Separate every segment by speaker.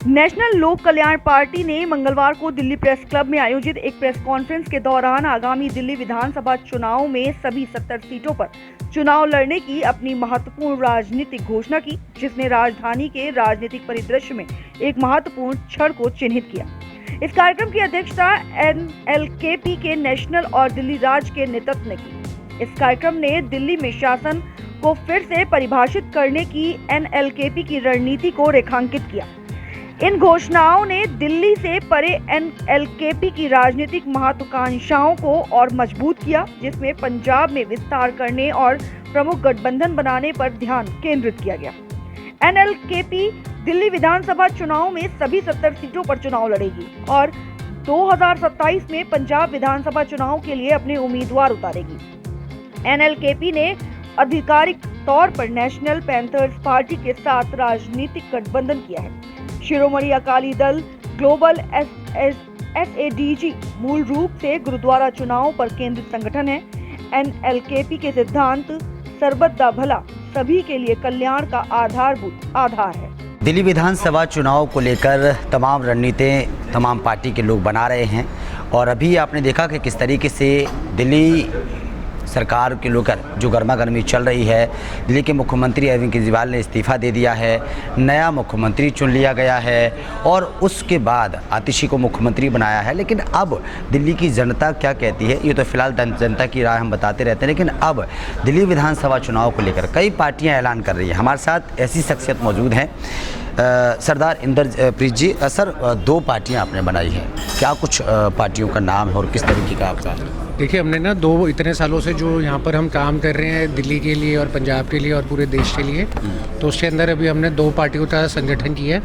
Speaker 1: National लोक कल्याण party ने मंगलवार को दिल्ली प्रेस क्लब में आयोजित एक प्रेस कॉन्फ्रेंस के दौरान आगामी दिल्ली विधानसभा चुनाव में सभी 70 सीटों पर चुनाव लड़ने की अपनी महत्वपूर्ण राजनीतिक घोषणा की, जिसने राजधानी के राजनीतिक परिदृश्य में एक महत्वपूर्ण क्षण को चिन्हित किया। इस कार्यक्रम की अध्यक्षता NLKP के नेशनल और दिल्ली राज्य के नेतृत्व ने की। इस कार्यक्रम ने दिल्ली में शासन को फिर से परिभाषित करने की NLKP की रणनीति को रेखांकित किया। इन घोषणाओं ने दिल्ली से परे NLKP की राजनीतिक महत्वाकांक्षाओं को और मजबूत किया, जिसमें पंजाब में विस्तार करने और प्रमुख गठबंधन बनाने पर ध्यान केंद्रित किया गया। NLKP दिल्ली विधानसभा चुनाव में सभी 70 सीटों पर चुनाव लड़ेगी और 2027 में पंजाब विधानसभा चुनाव के लिए अपने उम्मीदवार उतारेगी। NLKP ने आधिकारिक तौर पर नेशनल पैंथर्स पार्टी के साथ राजनीतिक गठबंधन किया है। शिरोमणि अकाली दल ग्लोबल SADG मूल रूप से गुरुद्वारा चुनाव पर केंद्रित संगठन है। NLKP के सिद्धांत सर्बत दा भला सभी के लिए कल्याण का आधार है।
Speaker 2: दिल्ली विधानसभा चुनाव को लेकर तमाम रणनीतियाँ तमाम पार्टी के लोग बना रहे हैं और अभी आपने देखा कि किस तरीके से दिल्ली सरकार के लेकर जो गर्मा गर्मी चल रही है। दिल्ली के मुख्यमंत्री अरविंद केजरीवाल ने इस्तीफ़ा दे दिया है, नया मुख्यमंत्री चुन लिया गया है और उसके बाद आतिशी को मुख्यमंत्री बनाया है। लेकिन अब दिल्ली की जनता क्या कहती है, ये तो फिलहाल जनता की राय हम बताते रहते हैं, लेकिन अब दिल्ली विधानसभा चुनाव को लेकर कई पार्टियाँ ऐलान कर रही हैं। हमारे साथ ऐसी शख्सियत मौजूद हैं, सरदार इंद्रप्रीत जी। सर, 2 पार्टियाँ आपने बनाई हैं, क्या कुछ पार्टियों का नाम है और किस तरीके का आपका?
Speaker 3: देखिए, हमने ना इतने सालों से जो यहाँ पर हम काम कर रहे हैं दिल्ली के लिए और पंजाब के लिए और पूरे देश के लिए, तो उसके अंदर अभी हमने 2 पार्टियों का संगठन किया है।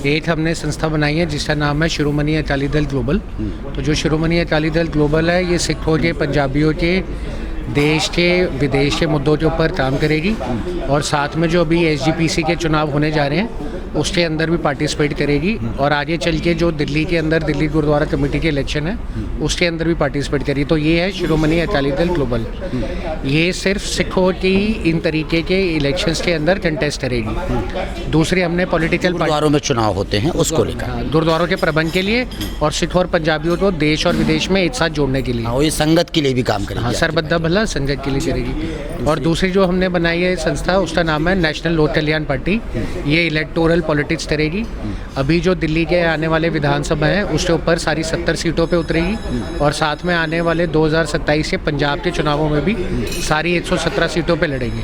Speaker 3: एक हमने संस्था बनाई है जिसका नाम है शिरोमणि अकाली दल ग्लोबल। तो जो शिरोमणि अकाली दल ग्लोबल है, ये सिखों के, पंजाबियों के, देश के विदेश के मुद्दों के ऊपर काम करेगी और साथ में जो अभी SGPC के चुनाव होने जा रहे हैं उसके अंदर भी पार्टिसिपेट करेगी और आगे चल के जो दिल्ली के अंदर दिल्ली गुरुद्वारा कमेटी के इलेक्शन है उसके अंदर भी पार्टिसिपेट करेगी। तो ये है शिरोमणि अकाली दल ग्लोबल। ये सिर्फ सिखों की इन तरीके के इलेक्शंस के अंदर कंटेस्ट करेगी। दूसरी हमने पॉलिटिकल
Speaker 2: गुरुद्वारों में चुनाव होते हैं उसको लेकर,
Speaker 3: गुरुद्वारों के प्रबंध के लिए और सिख और पंजाबियों को देश और विदेश में एक साथ जोड़ने के लिए।
Speaker 2: हाँ, ये संगत के लिए भी काम करेगी।
Speaker 3: हाँ, सरबत दा भला संगत के लिए करेगी। और दूसरी जो हमने बनाई है संस्था, उसका नाम है नेशनल लोक कल्याण पार्टी। ये इलेक्टोरल पॉलिटिक्स करेगी। अभी जो दिल्ली के आने वाले विधानसभा है उसके ऊपर सारी 70 सीटों पे उतरेगी और साथ में आने वाले 2027 के पंजाब के चुनावों में भी सारी 117 सीटों पे लड़ेगी।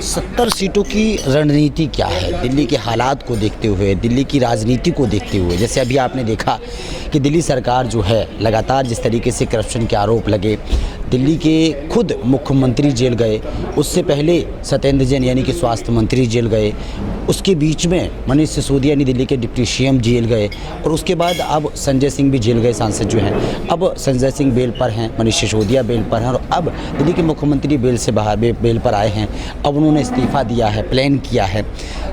Speaker 2: 70 सीटों की रणनीति क्या है दिल्ली के हालात को देखते हुए, दिल्ली की राजनीति को देखते हुए? जैसे अभी आपने देखा कि दिल्ली सरकार जो है लगातार जिस तरीके से करप्शन के आरोप लगे, दिल्ली के खुद मुख्यमंत्री जेल गए, उससे पहले सत्येंद्र जैन यानी कि स्वास्थ्य मंत्री जेल गए, उसके बीच में मनीष सिसोदिया यानी दिल्ली के डिप्टी CM जेल गए और उसके बाद अब संजय सिंह भी जेल गए, सांसद जो हैं। अब संजय सिंह बेल पर हैं, मनीष सिसोदिया बेल पर हैं और अब दिल्ली के मुख्यमंत्री बेल पर आए हैं। अब उन्होंने इस्तीफ़ा दिया है, प्लान किया है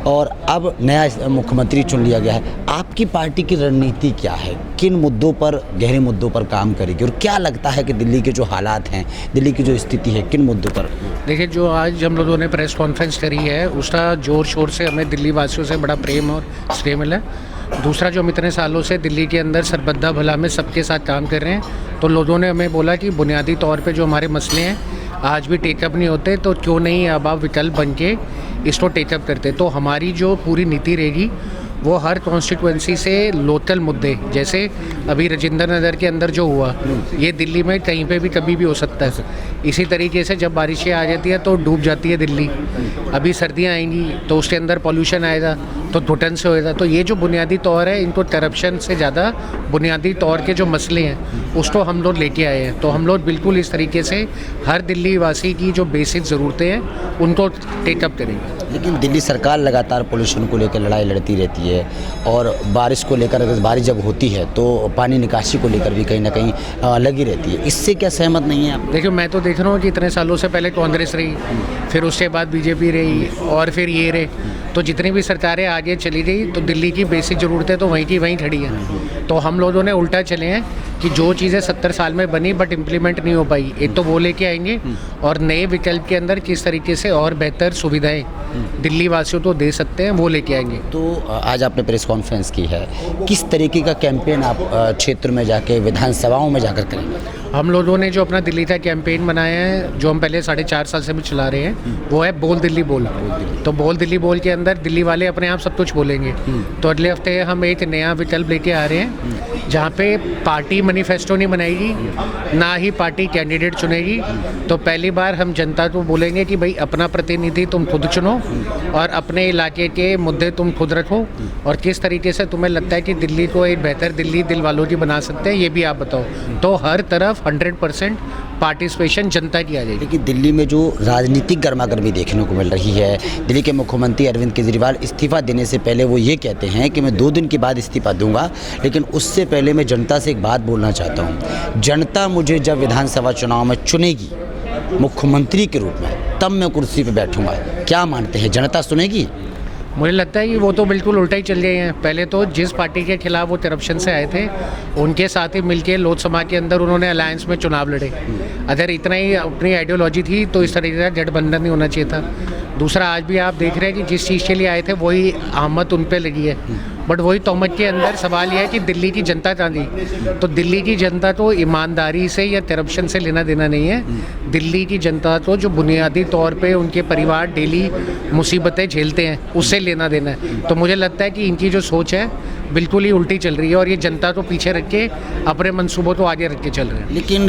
Speaker 2: और अब नया मुख्यमंत्री चुन लिया गया है। आपकी पार्टी की रणनीति क्या है, किन मुद्दों पर, गहरे मुद्दों पर काम करेगी और क्या लगता है कि दिल्ली के जो हालात हैं, दिल्ली की जो स्थिति है, किन मुद्दों पर?
Speaker 3: देखिए, जो आज हम लोगों ने प्रेस कॉन्फ्रेंस करी है उसका जोर शोर से हमें दिल्ली वासियों से बड़ा प्रेम और श्रेय मिला है। दूसरा, जो हम इतने सालों से दिल्ली के अंदर सरबत दा भला में सबके साथ काम कर रहे हैं, तो लोगों ने हमें बोला कि बुनियादी तौर पे जो हमारे मसले हैं आज भी टेकअप नहीं होते, तो क्यों नहीं अब आप विकल्प बन के इसको टेकअप करते। तो हमारी जो पूरी नीति रहेगी वो हर कॉन्स्टिट्यूएंसी से लोकल मुद्दे, जैसे अभी राजेंद्र नगर के अंदर जो हुआ, ये दिल्ली में कहीं पे भी कभी भी हो सकता है। इसी तरीके से जब बारिशें आ जाती है तो डूब जाती है दिल्ली। अभी सर्दियाँ आएंगी तो उसके अंदर पॉल्यूशन आएगा तो घुटन से होएगा। तो ये जो बुनियादी तौर है, इनको करप्शन से ज़्यादा बुनियादी तौर के जो मसले हैं उसको हम लोग लेके आए हैं। तो हम लोग बिल्कुल इस तरीके से हर दिल्ली वासी की जो बेसिक ज़रूरतें हैं उनको टेकअप करेंगे।
Speaker 2: लेकिन दिल्ली सरकार लगातार पोल्यूशन को लेकर लड़ाई लड़ती रहती है और बारिश को लेकर, अगर बारिश जब होती है तो पानी निकासी को लेकर भी कहीं ना कहीं लगी रहती है। इससे क्या सहमत नहीं है आप?
Speaker 3: देखिए, मैं तो देख रहा हूँ कि इतने सालों से पहले कांग्रेस रही, फिर उसके बाद BJP रही और फिर ये रहे, तो जितनी भी सरकारें आगे चली गई तो दिल्ली की बेसिक ज़रूरतें तो वहीं की वहीं खड़ी हैं। तो हम लोगों ने उल्टा चले हैं कि जो चीज़ें 70 साल में बनी बट इम्प्लीमेंट नहीं हो पाई, एक तो वो लेके आएंगे और नए विकल्प के अंदर किस तरीके से और बेहतर सुविधाएं दिल्ली वासियों को दे सकते हैं वो लेके आएंगे।
Speaker 2: तो आज आपने प्रेस कॉन्फ्रेंस की है, किस तरीके का कैंपेन आप क्षेत्र में जाके विधानसभाओं में जाकर करेंगे?
Speaker 3: हम लोगों ने जो अपना दिल्ली का कैंपेन बनाया है, जो हम पहले 4.5 साल से भी चला रहे हैं, वो है बोल दिल्ली बोल। तो बोल दिल्ली बोल के अंदर दिल्ली वाले अपने आप सब कुछ बोलेंगे। तो अगले हफ्ते हम एक नया विकल्प लेके आ रहे हैं जहाँ पे पार्टी मैनिफेस्टो नहीं बनाएगी, ना ही पार्टी कैंडिडेट चुनेगी। तो पहली बार हम जनता को बोलेंगे कि भाई अपना प्रतिनिधि तुम खुद चुनो और अपने इलाके के मुद्दे तुम खुद रखो, और किस तरीके से तुम्हें लगता है कि दिल्ली को एक बेहतर दिल्ली दिल वालों की बना सकते हैं, ये भी आप बताओ। तो हर तरफ 100% पार्टिसिपेशन जनता की आ जाएगी।
Speaker 2: लेकिन दिल्ली में जो राजनीतिक गर्मागर्मी देखने को मिल रही है, दिल्ली के मुख्यमंत्री अरविंद केजरीवाल इस्तीफा देने से पहले वो ये कहते हैं कि मैं 2 दिन के बाद इस्तीफा दूंगा, लेकिन उससे पहले मैं जनता से एक बात बोलना चाहता हूँ। जनता मुझे जब विधानसभा चुनाव में चुनेगी मुख्यमंत्री के रूप में, तब मैं कुर्सी पर बैठूंगा। क्या मानते हैं, जनता सुनेगी?
Speaker 3: मुझे लगता है कि वो तो बिल्कुल उल्टा ही चल गए हैं। पहले तो जिस पार्टी के खिलाफ वो करप्शन से आए थे, उनके साथ ही मिलके लोकसभा के अंदर उन्होंने अलायंस में चुनाव लड़े। अगर इतना ही अपनी आइडियोलॉजी थी तो इस तरीके का गठबंधन नहीं होना चाहिए था। दूसरा, आज भी आप देख रहे हैं कि जिस चीज़ के लिए आए थे वही आमद उन पे लगी है। बट वही तोहमत के अंदर सवाल यह है कि दिल्ली की जनता चाहती, तो दिल्ली की जनता तो ईमानदारी से या करप्शन से लेना देना नहीं है। दिल्ली की जनता तो जो बुनियादी तौर पे उनके परिवार डेली मुसीबतें झेलते हैं, उससे लेना देना है। तो मुझे लगता है कि इनकी जो सोच है बिल्कुल ही उल्टी चल रही है और ये जनता को पीछे रख के अपने मंसूबों को आगे रख के चल रहे हैं।
Speaker 2: लेकिन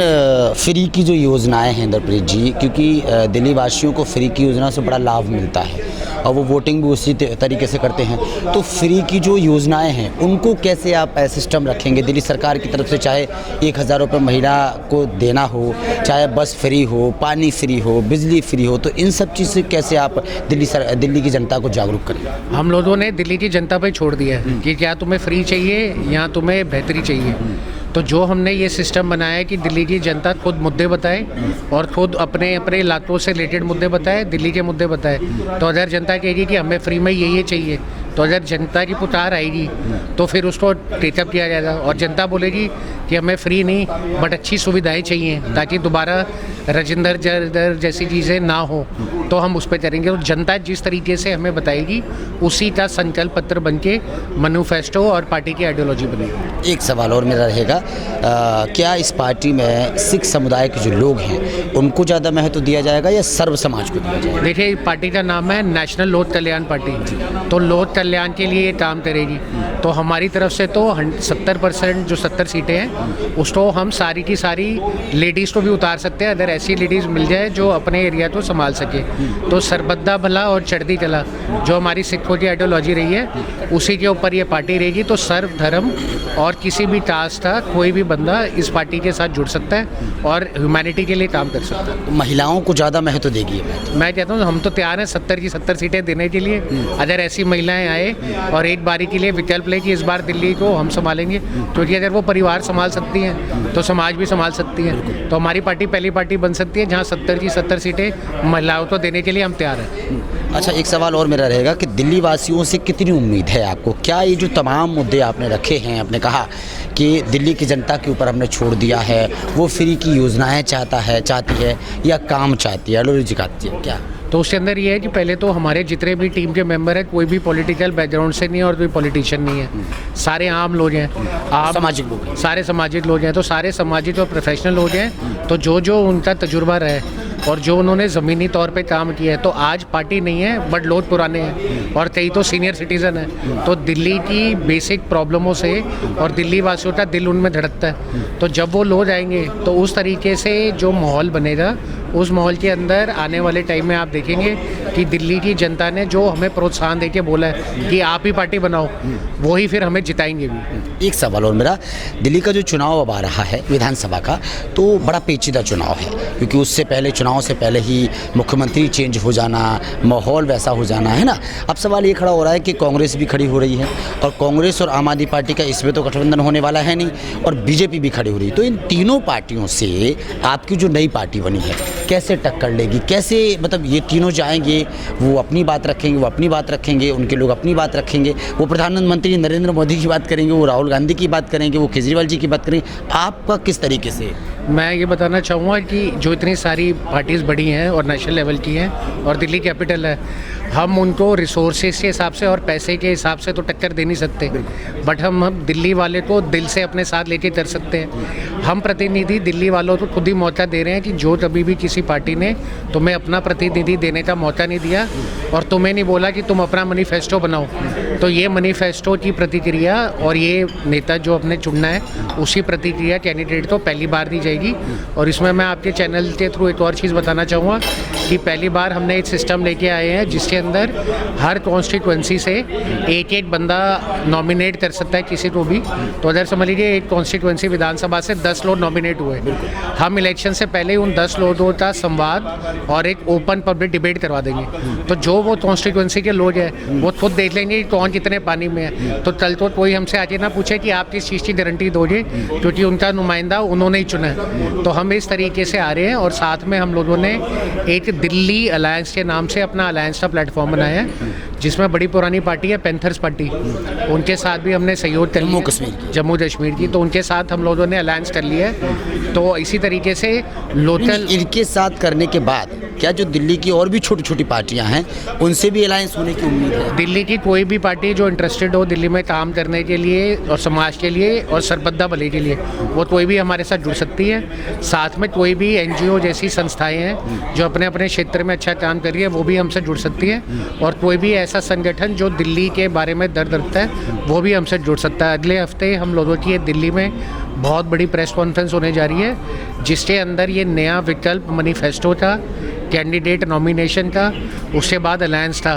Speaker 2: फ्री की जो योजनाएं हैं इंद्रप्रीत जी, क्योंकि दिल्ली वासियों को फ्री की योजना से बड़ा लाभ मिलता है और वो वोटिंग भी उसी तरीके से करते हैं, तो फ्री की जो योजनाएं हैं उनको कैसे आप सिस्टम रखेंगे दिल्ली सरकार की तरफ से? चाहे 1000 रुपये महिला को देना हो, चाहे बस फ्री हो, पानी फ्री हो, बिजली फ्री हो, तो इन सब चीज़ से कैसे आप दिल्ली की जनता को जागरूक करें?
Speaker 3: हम लोगों ने दिल्ली की जनता पे छोड़ दिया है कि क्या तुम्हें फ्री चाहिए या तुम्हें बेहतरी चाहिए। तो जो हमने ये सिस्टम बनाया है कि दिल्ली की जनता खुद मुद्दे बताए और खुद अपने अपने इलाकों से रिलेटेड मुद्दे बताए, दिल्ली के मुद्दे बताए। तो अगर जनता कहेगी कि हमें फ्री में ये चाहिए, तो अगर जनता की पुकार आएगी तो फिर उसको टेकअप किया जाएगा। और जनता बोलेगी कि हमें फ्री नहीं बट अच्छी सुविधाएं चाहिए ताकि दोबारा राजेंद्र जर जैसी चीज़ें ना हो, तो हम उस पर करेंगे। और जनता जिस तरीके से हमें बताएगी उसी का संकल्प पत्र बन के मैनिफेस्टो और पार्टी की आइडियोलॉजी बनेगी।
Speaker 2: एक सवाल और मेरा रहेगा, क्या इस पार्टी में सिख समुदाय के जो लोग हैं उनको ज़्यादा महत्व दिया जाएगा या सर्व समाज को दिया जाएगा?
Speaker 3: देखिए, पार्टी का नाम है नेशनल लोक कल्याण पार्टी, तो लोक कल्याण के लिए ये काम करेगी। तो हमारी तरफ से तो 70% जो 70 सीटें हैं उसको हम सारी की सारी लेडीज़ को भी उतार सकते हैं, अगर ऐसी लेडीज़ मिल जाए जो अपने एरिया को संभाल सके। तो सरबद्दा भला और चढ़ती कला जो हमारी सिखों की आइडियोलॉजी रही है उसी के ऊपर ये पार्टी रहेगी। तो सर्व धर्म और किसी भी कास्ट का कोई भी बंदा इस पार्टी के साथ जुड़ सकता है और ह्यूमैनिटी के लिए काम कर सकता है।
Speaker 2: तो महिलाओं को ज़्यादा महत्व देगी ये बात?
Speaker 3: मैं कहता हूँ हम तो तैयार हैं 70 की 70 सीटें देने के लिए। अगर ऐसी महिलाएं आए और एक बारी के लिए विकल्प ले कि इस बार दिल्ली को हम संभालेंगे, क्योंकि अगर वो परिवार संभाल सकती हैं तो समाज भी संभाल सकती हैं। तो हमारी पार्टी पहली पार्टी बन सकती है जहाँ 70 की 70 सीटें महिलाओं को देने के लिए हम तैयार हैं।
Speaker 2: अच्छा, एक सवाल और मेरा रहेगा कि दिल्ली वासियों से कितनी उम्मीद है आपको? क्या ये जो तमाम मुद्दे आपने रखे हैं, आपने कहा कि दिल्ली की जनता के ऊपर हमने छोड़ दिया है, वो फ्री की योजनाएं चाहती है या काम चाहती है, आइडियोलॉजी चाहती है, क्या?
Speaker 3: तो उसके अंदर ये है कि पहले तो हमारे जितने भी टीम के मेंबर हैं कोई भी पॉलिटिकल बैकग्राउंड से नहीं है और कोई पॉलिटिशियन नहीं है, सारे आम लोग हैं, आप
Speaker 2: सामाजिक लोग हैं।
Speaker 3: सारे सामाजिक लोग हैं। तो सारे सामाजिक और प्रोफेशनल लोग हैं, तो जो उनका तजुर्बा रहे और जो उन्होंने ज़मीनी तौर पे काम किया है। तो आज पार्टी नहीं है बट लोग पुराने हैं और कई तो सीनियर सिटीज़न हैं। तो दिल्ली की बेसिक प्रॉब्लमों से और दिल्ली वासियों का दिल उनमें धड़कता है। तो जब वो लोग आएंगे तो उस तरीके से जो माहौल बनेगा, उस माहौल के अंदर आने वाले टाइम में आप देखेंगे कि दिल्ली की जनता ने जो हमें प्रोत्साहन देके बोला है कि आप ही पार्टी बनाओ, वही फिर हमें जिताएंगे भी।
Speaker 2: एक सवाल और मेरा, दिल्ली का जो चुनाव अब आ रहा है विधानसभा का, तो बड़ा पेचीदा चुनाव है, क्योंकि उससे पहले चुनाव से पहले ही मुख्यमंत्री चेंज हो जाना, माहौल वैसा हो जाना है ना। अब सवाल ये खड़ा हो रहा है कि कांग्रेस भी खड़ी हो रही है और कांग्रेस और आम आदमी पार्टी का इसमें तो गठबंधन होने वाला है नहीं, और बीजेपी भी खड़ी हो रही है। तो इन तीनों पार्टियों से आपकी जो नई पार्टी बनी है कैसे टक्कर लेगी, कैसे मतलब ये तीनों जाएंगे, वो अपनी बात रखेंगे, वो अपनी बात रखेंगे, उनके लोग अपनी बात रखेंगे, वो प्रधानमंत्री नरेंद्र मोदी की बात करेंगे, वो राहुल गांधी की बात करेंगे, वो केजरीवाल जी की बात करेंगे, आपका किस तरीके से?
Speaker 3: मैं ये बताना चाहूँगा कि जो इतनी सारी पार्टीज़ बड़ी हैं और नेशनल लेवल की हैं और दिल्ली कैपिटल है, हम उनको रिसोर्सेज के हिसाब से और पैसे के हिसाब से तो टक्कर दे नहीं सकते, बट हम दिल्ली वाले को दिल से अपने साथ लेके चल सकते हैं। हम प्रतिनिधि दिल्ली वालों को खुद ही मौका दे रहे हैं कि जो कभी भी किसी पार्टी ने तुम्हें अपना प्रतिनिधि देने का मौका नहीं दिया और तुम्हें नहीं बोला कि तुम अपना मैनिफेस्टो बनाओ, तो ये मैनिफेस्टो की प्रतिक्रिया और ये नेता जो अपने चुनना है उसी प्रतिक्रिया कैंडिडेट को पहली बार दी जाएगी। और इसमें मैं आपके चैनल के थ्रू एक और चीज़ बताना चाहूँगा कि पहली बार हमने एक सिस्टम लेके आए हैं जिसके अंदर हर कॉन्स्टिट्यूएंसी से एक एक बंदा नॉमिनेट कर सकता है किसी को भी। तो अगर समझ लीजिए एक कॉन्स्टिट्यूएंसी विधानसभा से 10 लोग नॉमिनेट हुए, हम इलेक्शन से पहले उन 10 लोगों का संवाद और एक ओपन पब्लिक डिबेट करवा देंगे। तो जो वो कॉन्स्टिट्यूएंसी के लोग हैं वो खुद देख लेंगे कि कौन कितने पानी में है। तो कल तो कोई हमसे आके ना पूछे कि आप किस चीज़ की गारंटी दोगे, क्योंकि उनका नुमाइंदा उन्होंने ही चुना है। तो हम इस तरीके से आ रहे हैं और साथ में हम लोगों ने एक दिल्ली अलायंस के नाम से अपना अलायंस का प्लेटफॉर्म बनाया है, जिसमें बड़ी पुरानी पार्टी है पैंथर्स पार्टी, उनके साथ भी हमने सहयोग कर लिया, जम्मू कश्मीर की, तो उनके साथ हम लोगों ने अलायंस कर लिया है। तो इसी तरीके से लोकल
Speaker 2: इनके साथ करने के बाद क्या जो दिल्ली की और भी छोटी छोटी पार्टियां हैं उनसे भी अलायंस होने की उम्मीद है?
Speaker 3: दिल्ली की कोई भी पार्टी जो इंटरेस्टेड हो दिल्ली में काम करने के लिए और समाज के लिए और सरबद्दा भले के लिए, वो कोई भी हमारे साथ जुड़ सकती है। साथ में कोई भी NGO जैसी संस्थाएं हैं जो अपने अपने क्षेत्र में अच्छा काम कर रही है, वो भी हमसे जुड़ सकती है। और कोई भी ऐसा संगठन जो दिल्ली के बारे में दर्द रखता है वो भी हमसे जुड़ सकता है। अगले हफ्ते हम लोगों की दिल्ली में बहुत बड़ी प्रेस कॉन्फ्रेंस होने जा रही है, जिसके अंदर ये नया विकल्प मैनिफेस्टो था, कैंडिडेट नॉमिनेशन का, उसके बाद अलायंस था,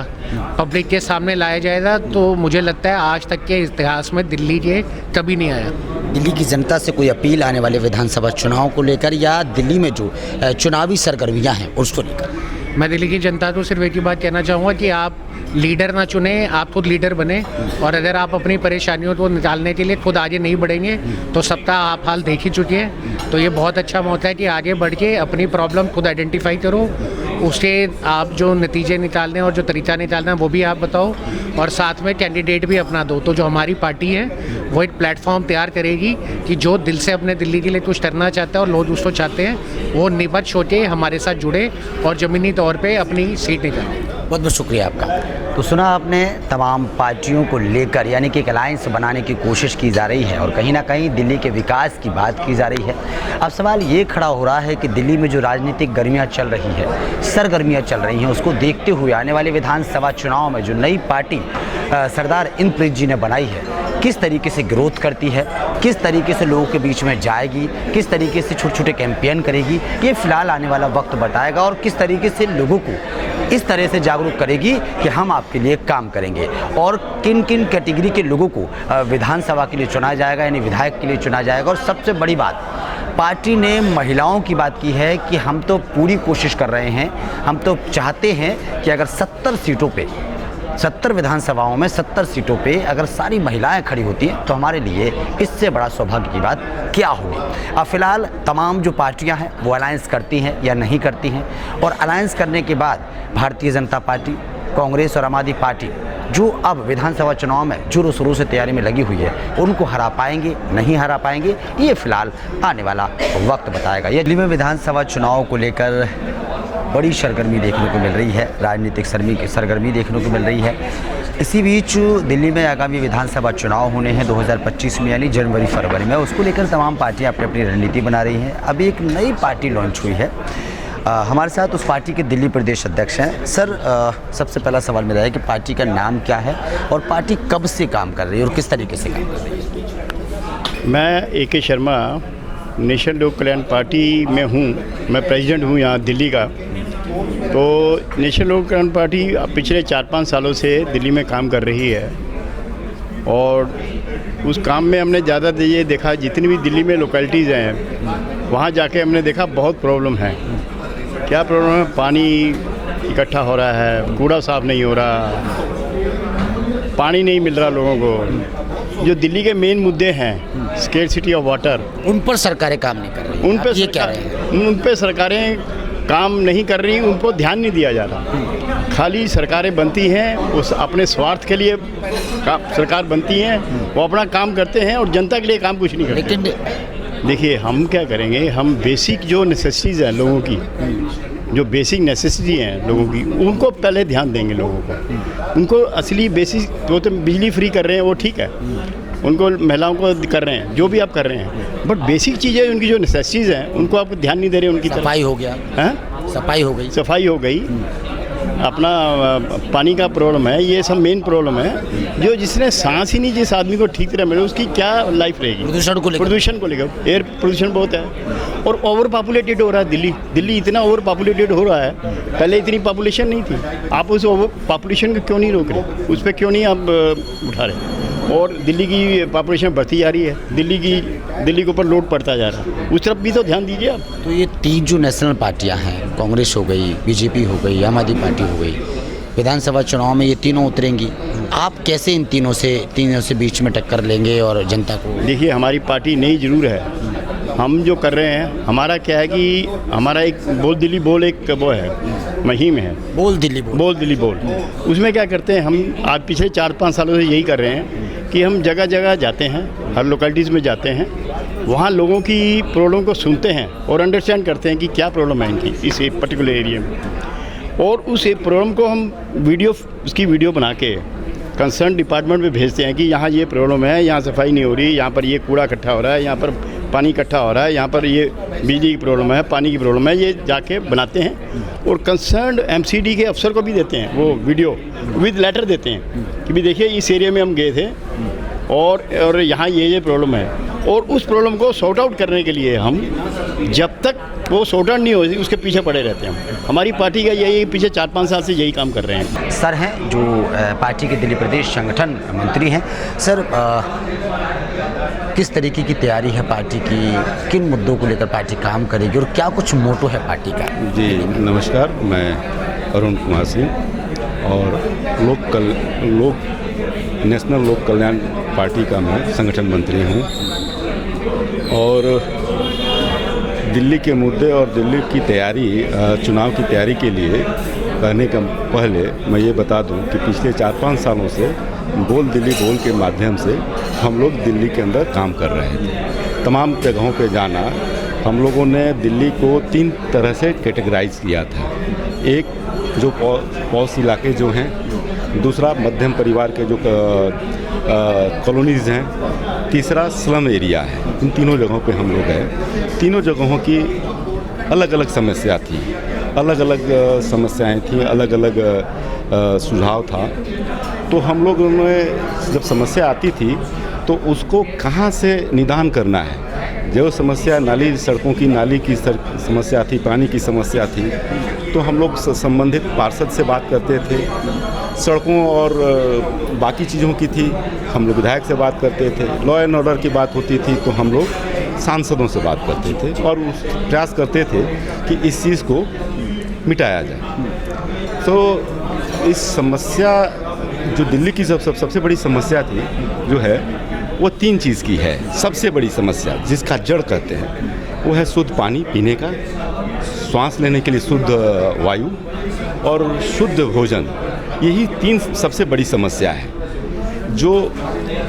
Speaker 3: पब्लिक के सामने लाया जाएगा। तो मुझे लगता है आज तक के इतिहास में दिल्ली के कभी नहीं आया।
Speaker 2: दिल्ली की जनता से कोई अपील आने वाले विधानसभा चुनाव को लेकर या दिल्ली में जो चुनावी सरगर्मियां हैं उसको लेकर?
Speaker 3: मैं दिल्ली की जनता को सिर्फ एक ही बात कहना चाहूँगा कि आप लीडर ना चुने, आप खुद लीडर बने। और अगर आप अपनी परेशानियों को निकालने के लिए खुद आगे नहीं बढ़ेंगे तो सबका आप हाल देख ही चुके हैं। तो ये बहुत अच्छा मौका है कि आगे बढ़ के अपनी प्रॉब्लम खुद आइडेंटिफाई करो, उसके आप जो नतीजे निकालने और जो तरीका निकालना है वो भी आप बताओ, और साथ में कैंडिडेट भी अपना दो। तो जो हमारी पार्टी है वो एक प्लेटफॉर्म तैयार करेगी कि जो दिल से अपने दिल्ली के लिए कुछ करना चाहता है और लोग उसको चाहते हैं, वो निपट होके हमारे साथ जुड़े और ज़मीनी तौर पे अपनी सीट निकालें।
Speaker 2: बहुत बहुत शुक्रिया आपका। तो सुना आपने, तमाम पार्टियों को लेकर यानी कि एक अलायंस बनाने की कोशिश की जा रही है और कहीं ना कहीं दिल्ली के विकास की बात की जा रही है। अब सवाल ये खड़ा हो रहा है कि दिल्ली में जो राजनीतिक गर्मियाँ चल रही है, सरगर्मियाँ चल रही हैं, उसको देखते हुए आने वाले विधानसभा चुनाव में जो नई पार्टी सरदार इंद्रप्रीत जी ने बनाई है, किस तरीके से ग्रोथ करती है, किस तरीके से लोगों के बीच में जाएगी, किस तरीके से छोटे छोटे कैंपेन करेगी, ये फिलहाल आने वाला वक्त बताएगा। और किस तरीके से लोगों को इस तरह से जागरूक करेगी कि हम आपके लिए काम करेंगे और किन किन कैटेगरी के लोगों को विधानसभा के लिए चुना जाएगा, यानी विधायक के लिए चुना जाएगा। और सबसे बड़ी बात, पार्टी ने महिलाओं की बात की है कि हम तो पूरी कोशिश कर रहे हैं, हम तो चाहते हैं कि अगर 70 सीटों पे, 70 विधानसभाओं में 70 सीटों पे अगर सारी महिलाएं खड़ी होती हैं तो हमारे लिए इससे बड़ा सौभाग्य की बात क्या होगी। अब फिलहाल तमाम जो पार्टियां हैं वो अलायंस करती हैं या नहीं करती हैं, और अलायंस करने के बाद भारतीय जनता पार्टी, कांग्रेस और आम आदमी पार्टी जो अब विधानसभा चुनाव में जोरों शोरों से तैयारी में लगी हुई है, उनको हरा पाएंगे नहीं हरा पाएंगे, ये फिलहाल आने वाला वक्त बताएगा। ये दिल्ली में विधानसभा चुनाव को लेकर बड़ी सरगर्मी देखने को मिल रही है, राजनीतिक सरगर्मी देखने को मिल रही है। इसी बीच दिल्ली में आगामी विधानसभा चुनाव होने हैं 2025 में, यानी जनवरी फरवरी में। उसको लेकर तमाम पार्टियां अपनी अपनी रणनीति बना रही हैं। अभी एक नई पार्टी लॉन्च हुई है, हमारे साथ उस पार्टी के दिल्ली प्रदेश अध्यक्ष हैं। सर, सबसे पहला सवाल मेरा है कि पार्टी का नाम क्या है और पार्टी कब से काम कर रही है और किस तरीके से काम कर रही है?
Speaker 4: मैं AK शर्मा, नेशनल लोक कल्याण पार्टी में हूँ। मैं प्रेसिडेंट हूँ यहाँ दिल्ली का। तो नेशनल लोक कल्याण पार्टी पिछले 4-5 सालों से दिल्ली में काम कर रही है, और उस काम में हमने ज़्यादा ये देखा, जितनी भी दिल्ली में लोकेलिटीज़ हैं वहाँ जाके हमने देखा बहुत प्रॉब्लम है। क्या प्रॉब्लम है? पानी इकट्ठा हो रहा है, कूड़ा साफ नहीं हो रहा, पानी नहीं मिल रहा लोगों को। जो दिल्ली के मेन मुद्दे हैं, स्केर्सिटी ऑफ वाटर,
Speaker 2: उन पर सरकारें काम नहीं कर रही।
Speaker 4: उन पे
Speaker 2: ये क्या रहे हैं?
Speaker 4: उन पे सरकारें काम नहीं कर रही उनको ध्यान नहीं दिया जा रहा। खाली सरकारें बनती हैं उस अपने स्वार्थ के लिए सरकार बनती हैं, वो अपना काम करते हैं और जनता के लिए काम कुछ नहीं करते।
Speaker 2: लेकिन
Speaker 4: देखिए हम क्या करेंगे, हम बेसिक जो नेसेसिटीज़ हैं लोगों की, जो बेसिक नेसेसिटी हैं लोगों की, उनको पहले ध्यान देंगे लोगों को। उनको असली बेसिक वो तो बिजली फ्री कर रहे हैं वो ठीक है, उनको महिलाओं को कर रहे हैं, जो भी आप कर रहे हैं, बट बेसिक चीज़ें उनकी जो नेसेसिटीज़ हैं उनको आप ध्यान नहीं दे रहे उनकी तरफ।
Speaker 2: सफाई हो गया,
Speaker 4: हैं
Speaker 2: सफाई हो गई,
Speaker 4: सफाई हो गई, अपना पानी का प्रॉब्लम है, ये सब मेन प्रॉब्लम है। जो जिसने सांस ही नहीं जिस आदमी को ठीक तरह मिले उसकी क्या लाइफ रहेगी।
Speaker 2: प्रदूषण को लेकर
Speaker 4: एयर पोल्यूशन बहुत है और ओवर पॉपुलेटेड हो रहा है दिल्ली इतना ओवर पॉपुलेटेड हो रहा है। पहले इतनी पॉपुलेशन नहीं थी, आप उस ओवर पॉपुलेशन को क्यों नहीं रोक रहे, उस पर क्यों नहीं आप उठा रहे। और दिल्ली की पॉपुलेशन बढ़ती जा रही है, दिल्ली के ऊपर लोड पड़ता जा रहा है, उस तरफ भी तो ध्यान दीजिए आप।
Speaker 2: तो ये 3 जो नेशनल पार्टियां हैं, कांग्रेस हो गई, बीजेपी हो गई, आम आदमी पार्टी हो गई, विधानसभा चुनाव में ये तीनों उतरेंगी। आप कैसे इन तीनों से बीच में टक्कर लेंगे और जनता को?
Speaker 4: देखिए हमारी पार्टी नई जरूर है, हम जो कर रहे हैं हमारा क्या है कि हमारा एक बोल दिल्ली बोल एक वो है, मुहिम है, बोल दिल्ली बोल। उसमें क्या करते हैं हम, आज पिछले 4-5 सालों से यही कर रहे हैं कि हम जगह जगह जाते हैं, हर लोकेलिटीज़ में जाते हैं, वहाँ लोगों की प्रॉब्लम को सुनते हैं और अंडरस्टैंड करते हैं कि क्या प्रॉब्लम है इनकी इस पर्टिकुलर एरिया में, और उस प्रॉब्लम को हम उसकी वीडियो बना के कंसर्न डिपार्टमेंट में भेजते हैं कि यहाँ ये प्रॉब्लम है, यहाँ सफाई नहीं हो रही, यहाँ पर ये कूड़ा इकट्ठा हो रहा है, यहाँ पर पानी इकट्ठा हो रहा है, यहाँ पर ये बिजली की प्रॉब्लम है, पानी की प्रॉब्लम है, ये जाके बनाते हैं और कंसर्न एमसीडी के अफसर को भी देते हैं, वो वीडियो विद लेटर देते हैं कि भी देखिए इस एरिया में हम गए थे और यहाँ ये प्रॉब्लम है, और उस प्रॉब्लम को सॉर्ट आउट करने के लिए हम जब तक वो सॉर्ट आउट नहीं हो उसके पीछे पड़े रहते हैं। हमारी पार्टी का यही पिछले 4-5 साल से यही काम कर रहे हैं।
Speaker 2: सर हैं जो पार्टी के दिल्ली प्रदेश संगठन मंत्री हैं। सर किस तरीके की तैयारी है पार्टी की, किन मुद्दों को लेकर पार्टी काम करेगी और क्या कुछ मोटो है पार्टी का?
Speaker 5: जी नमस्कार, मैं अरुण कुमार सिंह और नेशनल लोक कल्याण पार्टी का मैं संगठन मंत्री हूँ। और दिल्ली के मुद्दे और दिल्ली की तैयारी, चुनाव की तैयारी के लिए कहने का पहले मैं ये बता दूं कि पिछले 4-5 सालों से बोल दिल्ली बोल के माध्यम से हम लोग दिल्ली के अंदर काम कर रहे थे। तमाम जगहों पे जाना, हम लोगों ने दिल्ली को 3 तरह से कैटेगराइज किया था। एक जो पॉश इलाके जो हैं, दूसरा मध्यम परिवार के जो कॉलोनीज़ हैं, तीसरा स्लम एरिया है। इन तीनों जगहों पे हम लोग गए। तीनों जगहों की अलग अलग समस्या थी, अलग अलग समस्याएं थी, अलग अलग सुझाव था। तो हम लोगों ने जब समस्या आती थी तो उसको कहाँ से निदान करना है। जो समस्या नाली सड़कों की, नाली की समस्या थी, पानी की समस्या थी, तो हम लोग संबंधित पार्षद से बात करते थे। सड़कों और बाकी चीज़ों की थी, हम लोग विधायक से बात करते थे। लॉ एंड ऑर्डर की बात होती थी तो हम लोग सांसदों से बात करते थे और प्रयास करते थे कि इस चीज़ को मिटाया जाए। तो इस समस्या जो दिल्ली की सबसे बड़ी समस्या थी जो है वो 3 चीज़ की है। सबसे बड़ी समस्या जिसका जड़ कहते हैं वो है शुद्ध पानी पीने का, सांस लेने के लिए शुद्ध वायु और शुद्ध भोजन। यही 3 सबसे बड़ी समस्या है जो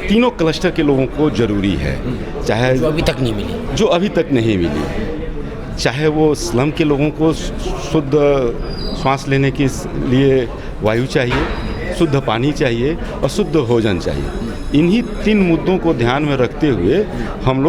Speaker 5: तीनों क्लस्टर के लोगों को ज़रूरी है, चाहे जो अभी तक नहीं मिली, चाहे वो स्लम के लोगों को शुद्ध सांस लेने के लिए वायु चाहिए, शुद्ध पानी चाहिए और शुद्ध भोजन चाहिए। इन्हीं 3 मुद्दों को ध्यान में रखते हुए हम लोग